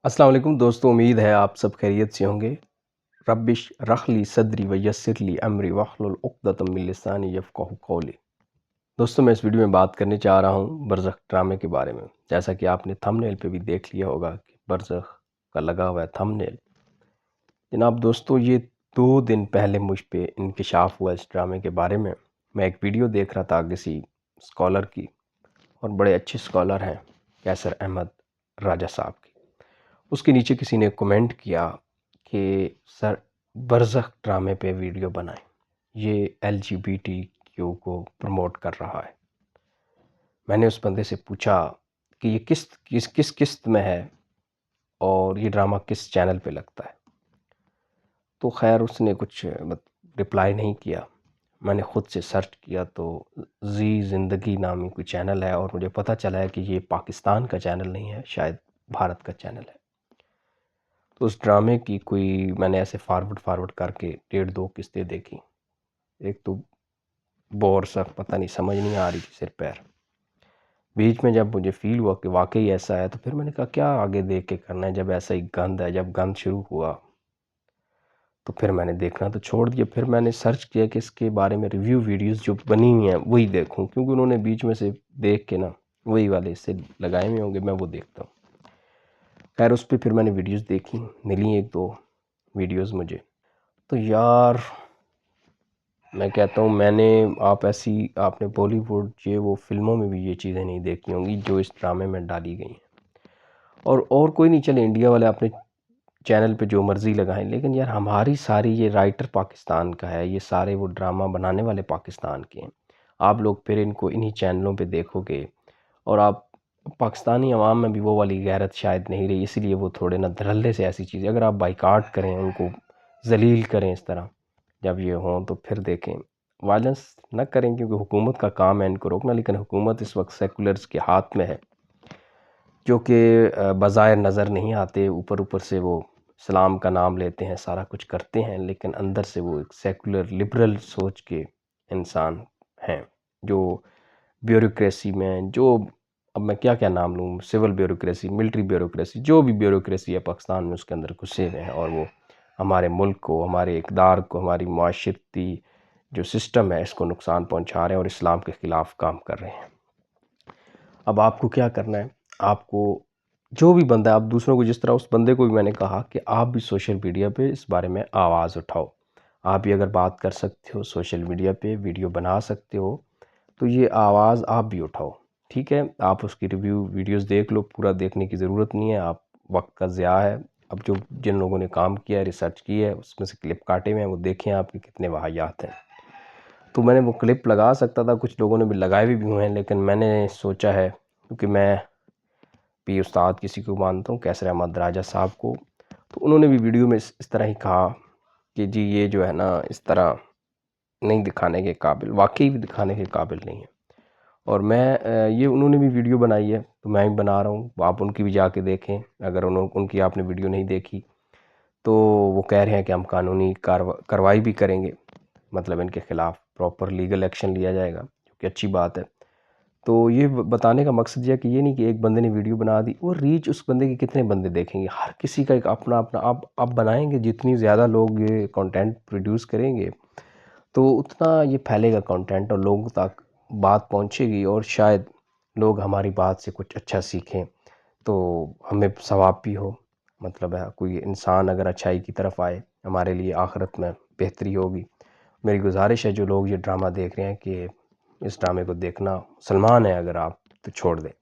السلام علیکم دوستو، امید ہے آپ سب خیریت سے ہوں گے۔ ربش رخ لی صدری ویسر لی امری واحلل عقدۃ من لسانی یفقہوا قولی۔ دوستو، میں اس ویڈیو میں بات کرنے چاہ رہا ہوں برزخ ڈرامے کے بارے میں۔ جیسا کہ آپ نے تھمبنیل پہ بھی دیکھ لیا ہوگا کہ برزخ کا لگا ہوا ہے تھمبنیل۔ جناب دوستو، یہ 2 دن پہلے مجھ پہ انکشاف ہوا اس ڈرامے کے بارے میں۔ میں ایک ویڈیو دیکھ رہا تھا کسی اسکالر کی، اور بڑے اچھے اسکالر ہیں کیسر احمد راجہ صاحب کی۔ اس کے نیچے کسی نے کومنٹ کیا کہ سر برزخ ڈرامے پہ ویڈیو بنائیں، یہ LGBTQ کو پروموٹ کر رہا ہے۔ میں نے اس بندے سے پوچھا کہ یہ کس قسط میں ہے اور یہ ڈرامہ کس چینل پہ لگتا ہے، تو خیر اس نے کچھ رپلائی نہیں کیا۔ میں نے خود سے سرچ کیا تو زی زندگی نامی کوئی چینل ہے، اور مجھے پتہ چلا ہے کہ یہ پاکستان کا چینل نہیں ہے، شاید بھارت کا چینل ہے۔ تو اس ڈرامے کی کوئی میں نے ایسے فارورڈ کر کے 1.5-2 قسطیں دیکھی۔ ایک تو بور سا پتہ نہیں، سمجھ نہیں آ رہی تھی سر پیر۔ بیچ میں جب مجھے فیل ہوا کہ واقعی ایسا ہے، تو پھر میں نے کہا کیا آگے دیکھ کے کرنا ہے، جب ایسا ہی گند ہے، جب گند شروع ہوا تو پھر میں نے دیکھنا تو چھوڑ دیا۔ پھر میں نے سرچ کیا کہ اس کے بارے میں ریویو ویڈیوز جو بنی ہوئی ہیں وہی دیکھوں، کیونکہ انہوں نے بیچ میں سے دیکھ کے نا وہی والے اس سے لگائے ہوئے ہوں گے، میں وہ دیکھتا ہوں۔ خیر اس پہ پھر میں نے ویڈیوز دیکھی، ملی 1-2 ویڈیوز مجھے، تو یار میں کہتا ہوں آپ نے بالی ووڈ یہ وہ فلموں میں بھی یہ چیزیں نہیں دیکھی ہوں گی جو اس ڈرامے میں ڈالی گئی ہیں۔ اور کوئی نہیں، چلے انڈیا والے اپنے چینل پہ جو مرضی لگائیں، لیکن یار ہماری ساری یہ رائٹر پاکستان کا ہے، یہ سارے وہ ڈرامہ بنانے والے پاکستان کے ہیں۔ آپ لوگ پھر ان کو انہی چینلوں پہ دیکھو گے، اور آپ پاکستانی عوام میں بھی وہ والی غیرت شاید نہیں رہی، اس لیے وہ تھوڑے نہ دھڑلے سے ایسی چیزیں، اگر آپ بائیکاٹ کریں، ان کو ذلیل کریں اس طرح جب یہ ہوں، تو پھر دیکھیں وائلنس نہ کریں، کیونکہ حکومت کا کام ہے ان کو روکنا، لیکن حکومت اس وقت سیکولرز کے ہاتھ میں ہے، جو کہ بظاہر نظر نہیں آتے، اوپر سے وہ اسلام کا نام لیتے ہیں، سارا کچھ کرتے ہیں، لیکن اندر سے وہ ایک سیکولر لبرل سوچ کے انسان ہیں، جو بیوروکریسی میں اب میں کیا نام لوں، سول بیوروکریسی، ملٹری بیوروکریسی، جو بھی بیوروکریسی ہے پاکستان میں، اس کے اندر گھسے ہوئے ہیں، اور وہ ہمارے ملک کو، ہمارے اقدار کو، ہماری معاشرتی جو سسٹم ہے اس کو نقصان پہنچا رہے ہیں، اور اسلام کے خلاف کام کر رہے ہیں۔ اب آپ کو کیا کرنا ہے، آپ کو جو بھی بندہ ہے، آپ دوسروں کو، جس طرح اس بندے کو بھی میں نے کہا کہ آپ بھی سوشل میڈیا پہ اس بارے میں آواز اٹھاؤ، آپ بھی اگر بات کر سکتے ہو سوشل میڈیا پہ، ویڈیو بنا سکتے ہو، تو یہ آواز آپ بھی اٹھاؤ، ٹھیک ہے؟ آپ اس کی ریویو ویڈیوز دیکھ لو، پورا دیکھنے کی ضرورت نہیں ہے، آپ وقت کا ضیاع ہے۔ اب جن لوگوں نے کام کیا ہے، ریسرچ کی ہے، اس میں سے کلپ کاٹے ہوئے ہیں، وہ دیکھیں آپ کے کتنے واہیات ہیں۔ تو میں نے وہ کلپ لگا سکتا تھا، کچھ لوگوں نے بھی لگائے بھی ہوئے ہیں، لیکن میں نے سوچا ہے، کیونکہ میں بھی استاد کسی کو مانتا ہوں، کیسر احمد راجہ صاحب کو، تو انہوں نے بھی ویڈیو میں اس طرح ہی کہا کہ جی یہ جو ہے نا اس طرح نہیں دکھانے کے قابل، واقعی بھی دکھانے کے قابل نہیں ہے۔ اور میں یہ انہوں نے بھی ویڈیو بنائی ہے، تو میں بھی بنا رہا ہوں، آپ ان کی بھی جا کے دیکھیں، اگر ان کی آپ نے ویڈیو نہیں دیکھی تو وہ کہہ رہے ہیں کہ ہم قانونی کارروائی بھی کریں گے، مطلب ان کے خلاف پراپر لیگل ایکشن لیا جائے گا، جو کہ اچھی بات ہے۔ تو یہ بتانے کا مقصد یہ کہ یہ نہیں کہ ایک بندے نے ویڈیو بنا دی، وہ ریچ اس بندے کے کتنے بندے دیکھیں گے، ہر کسی کا ایک اپنا آپ بنائیں گے، جتنی زیادہ لوگ یہ کنٹینٹ پروڈیوس کریں گے تو اتنا یہ پھیلے گا کنٹینٹ، اور لوگوں تک بات پہنچے گی، اور شاید لوگ ہماری بات سے کچھ اچھا سیکھیں، تو ہمیں ثواب بھی ہو، مطلب ہے کوئی انسان اگر اچھائی کی طرف آئے، ہمارے لیے آخرت میں بہتری ہوگی۔ میری گزارش ہے جو لوگ یہ ڈرامہ دیکھ رہے ہیں کہ اس ڈرامے کو دیکھنا، مسلمان ہیں اگر آپ تو چھوڑ دیں،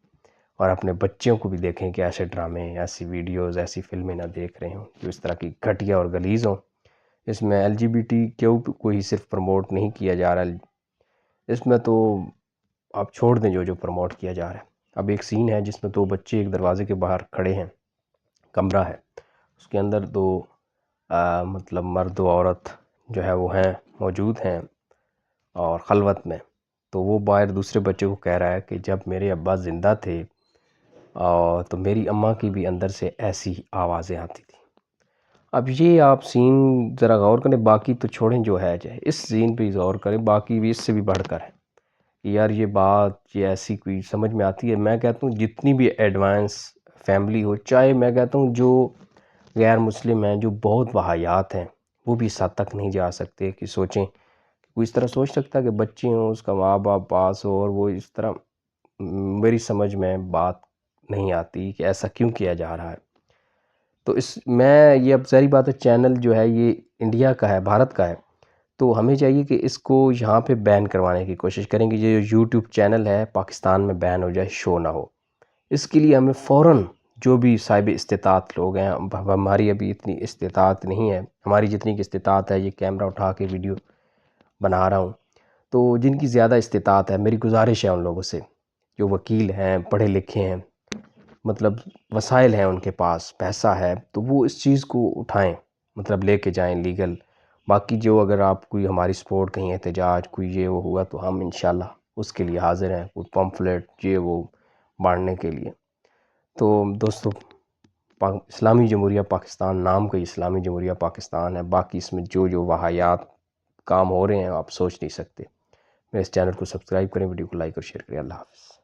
اور اپنے بچوں کو بھی دیکھیں کہ ایسے ڈرامے، ایسی ویڈیوز، ایسی فلمیں نہ دیکھ رہے ہوں جو اس طرح کی گھٹیا اور غلیظ ہوں۔ اس میں LGBTQ کو ہی صرف پروموٹ نہیں کیا جا رہا، اس میں تو آپ چھوڑ دیں جو پروموٹ کیا جا رہا ہے۔ اب ایک سین ہے جس میں 2 بچے ایک دروازے کے باہر کھڑے ہیں، کمرہ ہے، اس کے اندر 2 مطلب مرد و عورت جو ہے وہ ہیں، موجود ہیں اور خلوت میں، تو وہ باہر دوسرے بچے کو کہہ رہا ہے کہ جب میرے ابا زندہ تھے تو میری اماں کی بھی اندر سے ایسی آوازیں آتی تھیں۔ اب یہ آپ سین ذرا غور کریں، باقی تو چھوڑیں جو ہے جائے، اس سین پہ غور کریں، باقی بھی اس سے بھی بڑھ کر ہے یار، یہ بات یہ ایسی کوئی سمجھ میں آتی ہے۔ میں کہتا ہوں جتنی بھی ایڈوانس فیملی ہو، چاہے میں کہتا ہوں جو غیر مسلم ہیں، جو بہت واہیات ہیں، وہ بھی اس حد تک نہیں جا سکتے کہ سوچیں، وہ اس طرح سوچ سکتا ہے کہ بچے ہوں، اس کا ماں باپ پاس ہو، اور وہ اس طرح میری سمجھ میں بات نہیں آتی کہ ایسا کیوں کیا جا رہا ہے۔ تو میں یہ اب ظاہری بات ہے، چینل جو ہے یہ انڈیا کا ہے، بھارت کا ہے، تو ہمیں چاہیے کہ اس کو یہاں پہ بین کروانے کی کوشش کریں کہ یہ یوٹیوب چینل ہے پاکستان میں بین ہو جائے، شو نہ ہو۔ اس کے لیے ہمیں فوراً جو بھی صاحب استطاعت لوگ ہیں، ہماری ابھی اتنی استطاعت نہیں ہے، ہماری جتنی کی استطاعت ہے، یہ کیمرہ اٹھا کے ویڈیو بنا رہا ہوں، تو جن کی زیادہ استطاعت ہے، میری گزارش ہے ان لوگوں سے، جو وکیل ہیں، پڑھے لکھے ہیں، مطلب وسائل ہیں ان کے پاس، پیسہ ہے، تو وہ اس چیز کو اٹھائیں، مطلب لے کے جائیں لیگل۔ باقی جو اگر آپ کوئی ہماری سپورٹ کہیں احتجاج کوئی یہ وہ ہوا تو ہم انشاءاللہ اس کے لیے حاضر ہیں، کوئی پمفلٹ یہ وہ بانٹنے کے لیے۔ تو دوستو، اسلامی جمہوریہ پاکستان نام کا اسلامی جمہوریہ پاکستان ہے، باقی اس میں جو واہیات کام ہو رہے ہیں آپ سوچ نہیں سکتے۔ میرے اس چینل کو سبسکرائب کریں، ویڈیو کو لائک اور شیئر کریں۔ اللہ حافظ۔